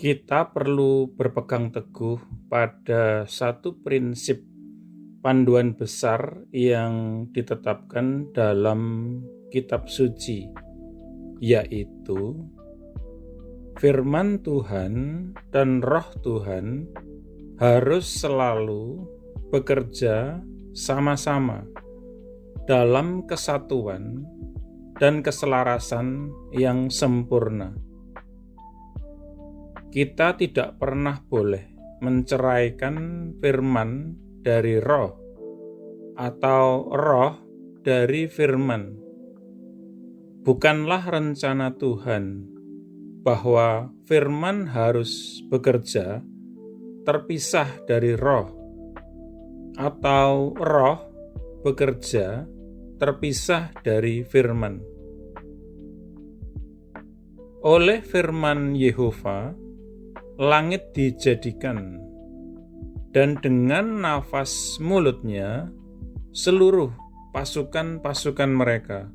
Kita perlu berpegang teguh pada satu prinsip panduan besar yang ditetapkan dalam kitab suci, yaitu firman Tuhan dan roh Tuhan harus selalu bekerja sama-sama dalam kesatuan dan keselarasan yang sempurna. Kita tidak pernah boleh menceraikan firman dari roh atau roh dari firman. Bukanlah rencana Tuhan bahwa firman harus bekerja terpisah dari roh atau roh bekerja terpisah dari firman. Oleh firman Yehova, langit dijadikan, dan dengan nafas mulutnya seluruh pasukan-pasukan mereka.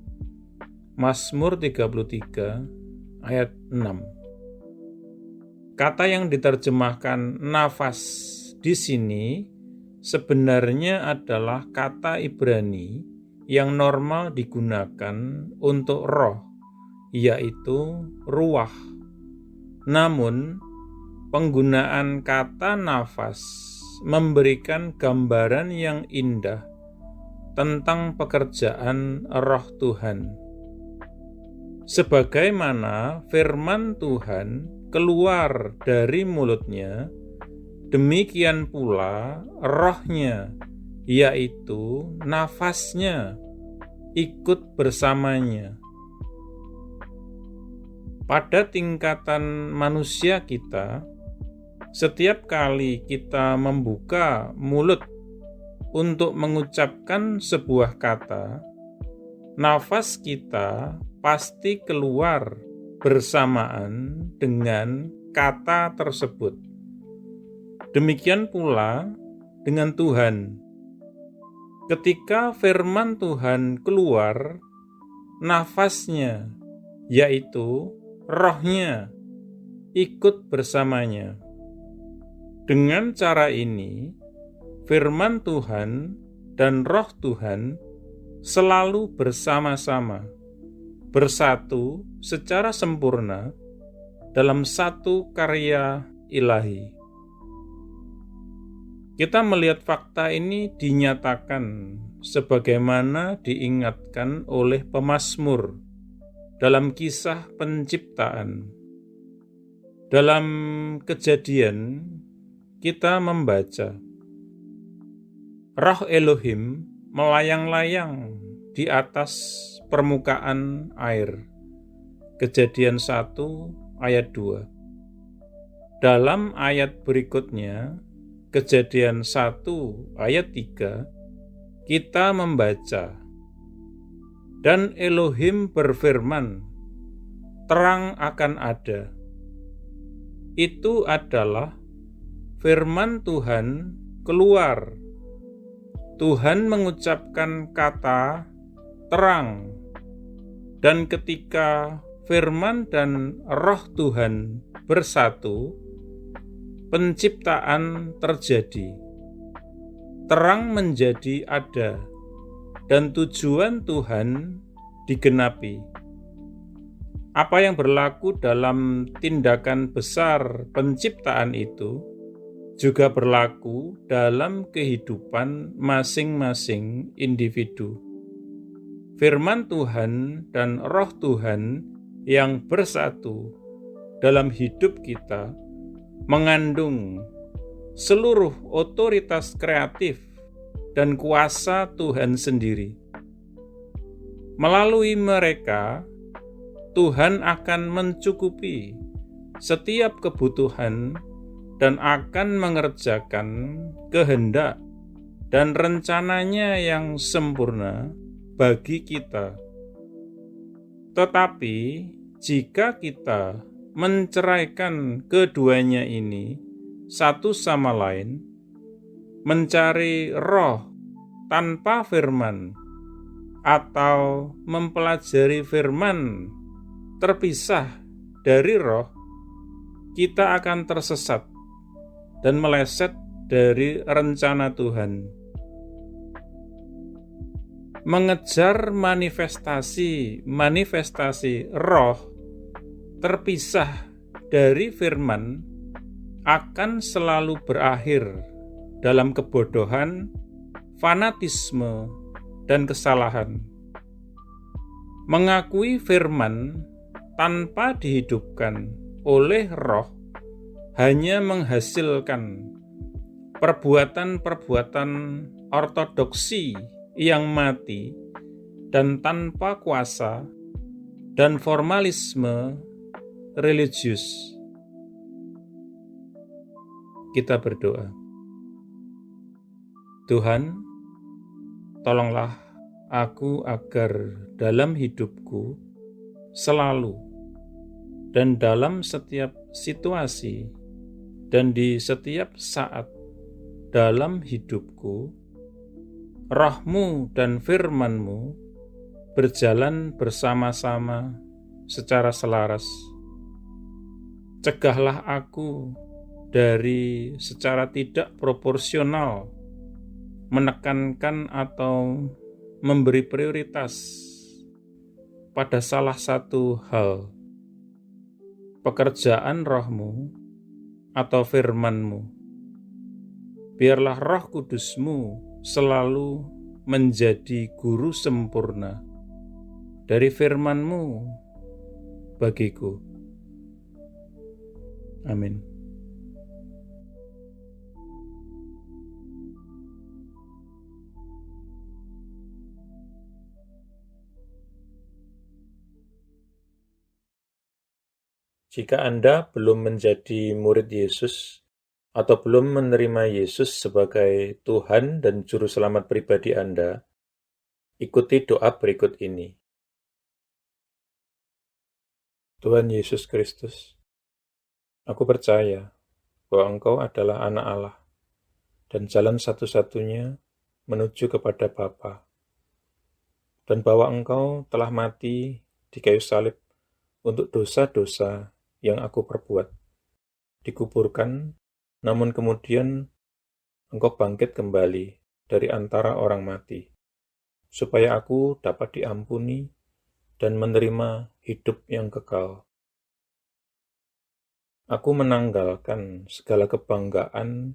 Mazmur 33 ayat 6. Kata yang diterjemahkan nafas di sini sebenarnya adalah kata Ibrani yang normal digunakan untuk roh, yaitu ruah. Namun, penggunaan kata nafas memberikan gambaran yang indah tentang pekerjaan roh Tuhan. Sebagaimana firman Tuhan keluar dari mulutnya, demikian pula rohnya, yaitu nafasnya, ikut bersamanya. Pada tingkatan manusia kita, setiap kali kita membuka mulut untuk mengucapkan sebuah kata, nafas kita pasti keluar bersamaan dengan kata tersebut. Demikian pula dengan Tuhan. Ketika firman Tuhan keluar, nafasnya, yaitu rohnya, ikut bersamanya. Dengan cara ini, firman Tuhan dan roh Tuhan selalu bersama-sama, bersatu secara sempurna dalam satu karya ilahi. Kita melihat fakta ini dinyatakan sebagaimana diingatkan oleh pemazmur dalam kisah penciptaan. Dalam Kejadian, kita membaca, roh Elohim melayang-layang di atas permukaan air. Kejadian 1 ayat 2. Dalam ayat berikutnya, Kejadian 1 ayat 3, kita membaca, dan Elohim berfirman, terang akan ada. Itu adalah firman Tuhan keluar. Tuhan mengucapkan kata terang, dan ketika firman dan roh Tuhan bersatu, penciptaan terjadi. Terang menjadi ada, dan tujuan Tuhan digenapi. Apa yang berlaku dalam tindakan besar penciptaan itu juga berlaku dalam kehidupan masing-masing individu. Firman Tuhan dan roh Tuhan yang bersatu dalam hidup kita mengandung seluruh otoritas kreatif dan kuasa Tuhan sendiri. Melalui mereka, Tuhan akan mencukupi setiap kebutuhan dan akan mengerjakan kehendak dan rencananya yang sempurna bagi kita. Tetapi jika kita menceraikan keduanya ini satu sama lain, mencari roh tanpa firman, atau mempelajari firman terpisah dari roh, kita akan tersesat dan meleset dari rencana Tuhan. Mengejar manifestasi roh terpisah dari firman akan selalu berakhir dalam kebodohan, fanatisme, dan kesalahan. Mengakui firman tanpa dihidupkan oleh roh hanya menghasilkan perbuatan-perbuatan ortodoksi yang mati dan tanpa kuasa dan formalisme religius. Kita berdoa. Tuhan, tolonglah aku agar dalam hidupku selalu dan dalam setiap situasi dan di setiap saat dalam hidupku, Roh-Mu dan firman-Mu berjalan bersama-sama secara selaras. Cegahlah aku dari secara tidak proporsional menekankan atau memberi prioritas pada salah satu hal, pekerjaan Roh-Mu atau firman-Mu. Biarlah Roh Kudus-Mu selalu menjadi guru sempurna dari firman-Mu bagiku. Amin. Jika Anda belum menjadi murid Yesus atau belum menerima Yesus sebagai Tuhan dan Juru Selamat pribadi Anda, ikuti doa berikut ini. Tuhan Yesus Kristus, aku percaya bahwa Engkau adalah Anak Allah dan jalan satu-satunya menuju kepada Bapa, dan bahwa Engkau telah mati di kayu salib untuk dosa-dosa yang aku perbuat, dikuburkan, namun kemudian Engkau bangkit kembali dari antara orang mati, supaya aku dapat diampuni dan menerima hidup yang kekal. Aku menanggalkan segala kebanggaan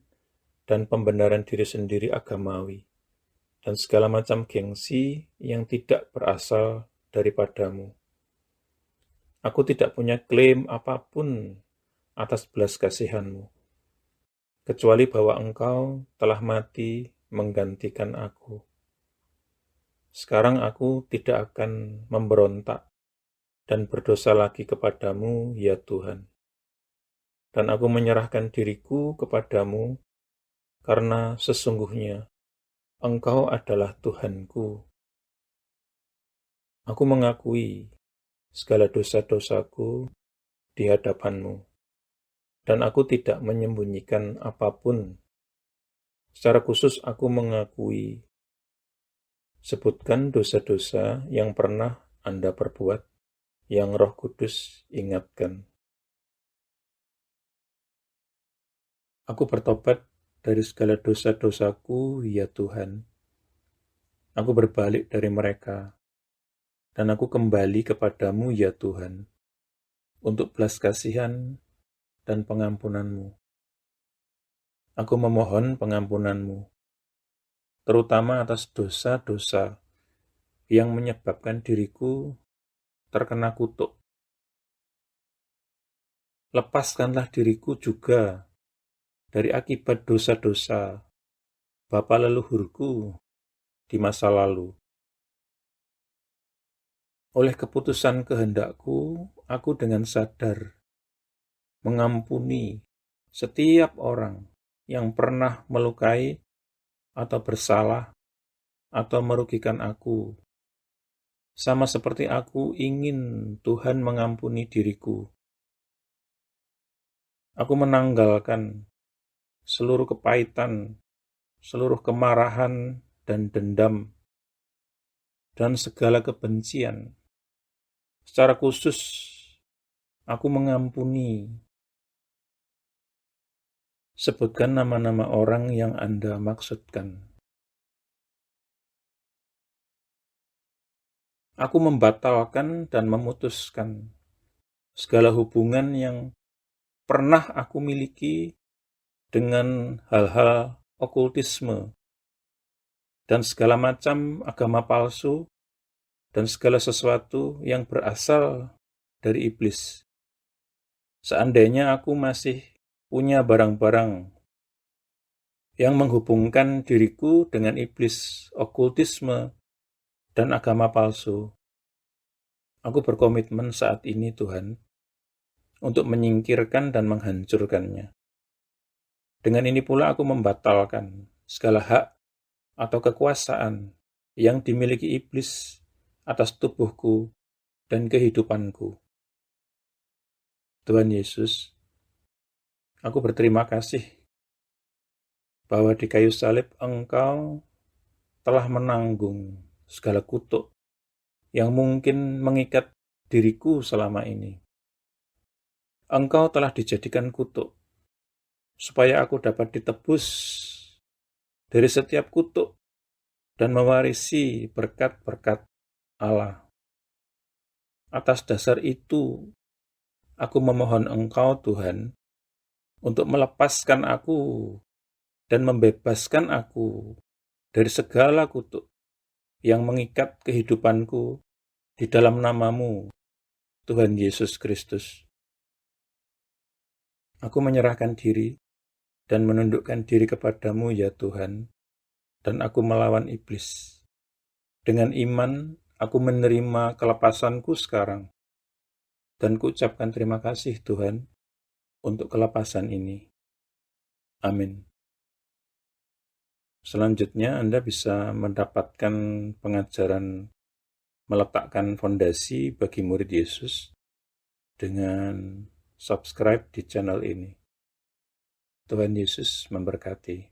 dan pembenaran diri sendiri agamawi, dan segala macam gengsi yang tidak berasal daripadamu. Aku tidak punya klaim apapun atas belas kasihan-Mu, kecuali bahwa Engkau telah mati menggantikan aku. Sekarang aku tidak akan memberontak dan berdosa lagi kepadamu, ya Tuhan. Dan aku menyerahkan diriku kepadamu, karena sesungguhnya Engkau adalah Tuhanku. Aku mengakui segala dosa-dosaku di hadapan-Mu, dan aku tidak menyembunyikan apapun. Secara khusus aku mengakui, sebutkan dosa-dosa yang pernah Anda perbuat, yang Roh Kudus ingatkan. Aku bertobat dari segala dosa-dosaku, ya Tuhan. Aku berbalik dari mereka, dan aku kembali kepadamu, ya Tuhan, untuk belas kasihan dan pengampunan-Mu. Aku memohon pengampunan-Mu, terutama atas dosa-dosa yang menyebabkan diriku terkena kutuk. Lepaskanlah diriku juga dari akibat dosa-dosa bapa leluhurku di masa lalu. Oleh keputusan kehendakku, aku dengan sadar mengampuni setiap orang yang pernah melukai atau bersalah atau merugikan aku, sama seperti aku ingin Tuhan mengampuni diriku. Aku menanggalkan seluruh kepahitan, seluruh kemarahan dan dendam, dan segala kebencian. Secara khusus, aku mengampuni Sebutkan nama-nama orang yang Anda maksudkan. Aku membatalkan dan memutuskan segala hubungan yang pernah aku miliki dengan hal-hal okultisme dan segala macam agama palsu dan segala sesuatu yang berasal dari iblis. Seandainya aku masih punya barang-barang yang menghubungkan diriku dengan iblis, okultisme, dan agama palsu, aku berkomitmen saat ini, Tuhan, untuk menyingkirkan dan menghancurkannya. Dengan ini pula aku membatalkan segala hak atau kekuasaan yang dimiliki iblis atas tubuhku dan kehidupanku. Tuhan Yesus, aku berterima kasih bahwa di kayu salib Engkau telah menanggung segala kutuk yang mungkin mengikat diriku selama ini. Engkau telah dijadikan kutuk, supaya aku dapat ditebus dari setiap kutuk dan mewarisi berkat-berkat Allah. Atas dasar itu, aku memohon Engkau, Tuhan, untuk melepaskan aku dan membebaskan aku dari segala kutuk yang mengikat kehidupanku di dalam nama-Mu, Tuhan Yesus Kristus. Aku menyerahkan diri dan menundukkan diri kepadamu, ya Tuhan, dan aku melawan iblis. Dengan iman, aku menerima kelepasanku sekarang, dan kuucapkan terima kasih, Tuhan, untuk kelepasan ini. Amin. Selanjutnya, Anda bisa mendapatkan pengajaran meletakkan fondasi bagi murid Yesus dengan subscribe di channel ini. Tuhan Yesus memberkati.